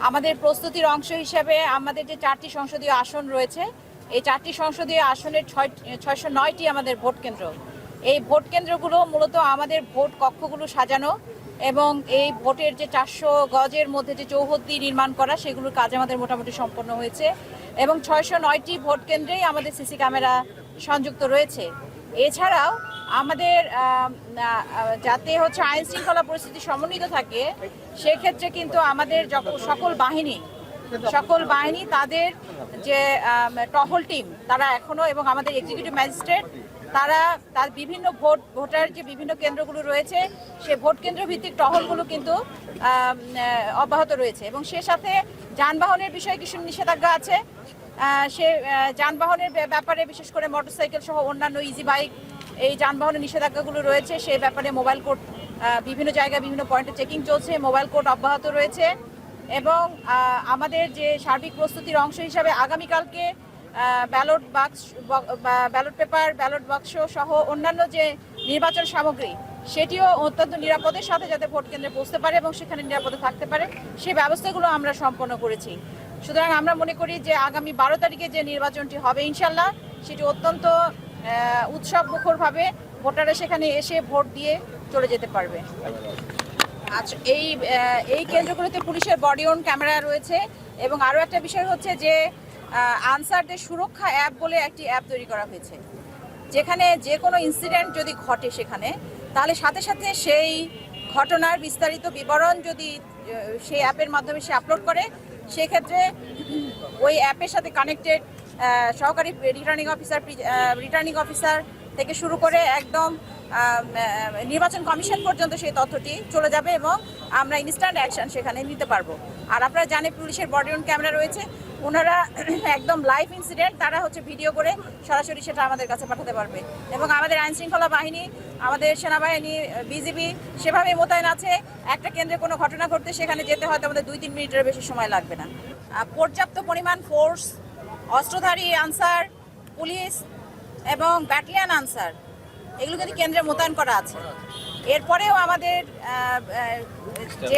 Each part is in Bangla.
আমাদের প্রস্তুতির অংশ হিসেবে আমাদের যে 4টি সংসদীয় আসন রয়েছে, এই 4টি সংসদীয় আসনের 609টি আমাদের ভোট কেন্দ্র। এই ভোট কেন্দ্রগুলো মূলত আমাদের ভোট কক্ষগুলো সাজানো এবং এই ভোটের যে 400 গজের মধ্যে যে চৌহদ্দি নির্মাণ করা, সেগুলোর কাজ আমাদের মোটামুটি সম্পন্ন হয়েছে এবং 609টি ভোট কেন্দ্রেই আমাদের সিসি ক্যামেরা সংযুক্ত রয়েছে। এছাড়াও আমাদের যাতে আইন শৃঙ্খলা পরিস্থিতি সমন্বিত থাকে, সেক্ষেত্রে কিন্তু আমাদের সকল বাহিনী তাদের যে টহল টিম তারা এখনো, এবং আমাদের এক্সিকিউটিভ ম্যাজিস্ট্রেট তার বিভিন্ন ভোটার যে বিভিন্ন কেন্দ্রগুলো রয়েছে, সে ভোট কেন্দ্র ভিত্তিক টহলগুলো কিন্তু অব্যাহত রয়েছে। এবং সে সাথে যানবাহনের বিষয়ে কিছু নিষেধাজ্ঞা আছে। সে যানবাহনের ব্যাপারে বিশেষ করে মোটরসাইকেল সহ অন্যান্য ইজি বাইক, এই যানবাহনের নিষেধাজ্ঞাগুলো রয়েছে। সেই ব্যাপারে মোবাইল কোর্ট বিভিন্ন জায়গায় বিভিন্ন পয়েন্টে চেকিং চলছে, মোবাইল কোর্ট অব্যাহত রয়েছে। এবং আমাদের যে সার্বিক প্রস্তুতির অংশ হিসাবে আগামীকালকে ব্যালট পেপার, ব্যালট বাক্স সহ অন্যান্য যে নির্বাচন সামগ্রী, সেটিও অত্যন্ত নিরাপদের সাথে যাতে ভোট কেন্দ্রে পৌঁছতে পারে এবং সেখানে নিরাপদে থাকতে পারে, সেই ব্যবস্থাগুলো আমরা সম্পন্ন করেছি। সুতরাং আমরা মনে করি যে আগামী 12 তারিখে যে নির্বাচনটি হবে ইনশাল্লাহ, সেটি অত্যন্ত উৎসব মুখরভাবে ভোটাররা সেখানে এসে ভোট দিয়ে চলে যেতে পারবে। আচ্ছা, এই কেন্দ্রগুলোতে পুলিশের বডি অন ক্যামেরা রয়েছে এবং আরও একটা বিষয় হচ্ছে যে আনসারদের সুরক্ষা অ্যাপ বলে একটি অ্যাপ তৈরি করা হয়েছে, যেখানে যে কোনো ইনসিডেন্ট যদি ঘটে সেখানে, তাহলে সাথে সাথে সেই ঘটনার বিস্তারিত বিবরণ যদি সেই অ্যাপের মাধ্যমে সে আপলোড করে, সেক্ষেত্রে ওই অ্যাপের সাথে কানেক্টেড সহকারী রিটার্নিং অফিসার থেকে শুরু করে একদম নির্বাচন কমিশন পর্যন্ত সেই তথ্যটি চলে যাবে এবং আমরা ইনস্ট্যান্ট অ্যাকশন সেখানে নিতে পারবো। আর আপনারা জানেন পুলিশের বডি অন ক্যামেরা রয়েছে, ওনারা একদম লাইভ ইনসিডেন্ট তারা ভিডিও করে সরাসরি সেটা আমাদের কাছে পাঠাতে পারবে। এবং আমাদের আইন শৃঙ্খলা বাহিনী, আমাদের সেনাবাহিনী, বিজিবি সেভাবে মোতায়েন আছে। একটা কেন্দ্রে কোনো ঘটনা ঘটতে সেখানে যেতে হয়তো আমাদের 2-3 মিনিটের বেশি সময় লাগবে না। পর্যাপ্ত পরিমাণ ফোর্স, অস্ত্রধারী আনসার, পুলিশ এবং ব্যাটালিয়ান আনসার, এগুলো কিন্তু কেন্দ্রে মোতায়েন করা আছে। এরপরেও আমাদের যে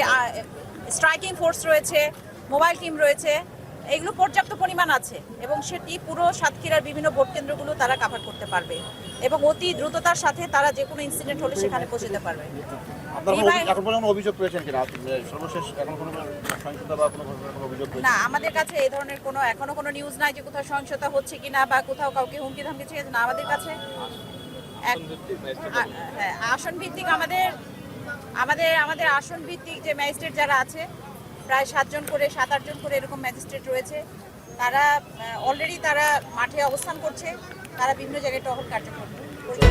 স্ট্রাইকিং ফোর্স রয়েছে, মোবাইল টিম রয়েছে, এগুলো পর্যাপ্ত পরিমাণ আছে এবং সেটি পুরো সাতক্ষীরার বিভিন্ন ভোট কেন্দ্রগুলো তারা কভার করতে পারবে এবং অতি দ্রুততার সাথে তারা যে কোনো ইনসিডেন্ট হলে সেখানে পৌঁছতে পারবে। না, আমাদের কাছে এই ধরনের এখনো কোনো নিউজ নাই যে কোথাও সহিংসতা হচ্ছে কিনা বা কোথাও কাউকে হুমকি ধামকি ছেড়েছে না। আমাদের কাছে আসন ভিত্তিক আমাদের আসন ভিত্তিক যে ম্যাজিস্ট্রেট যারা আছে, প্রায় 7-8 জন করে এরকম ম্যাজিস্ট্রেট রয়েছে, তারা অলরেডি মাঠে অবস্থান করছে, তারা বিভিন্ন জায়গায় টহল কার্যক্রম করছে।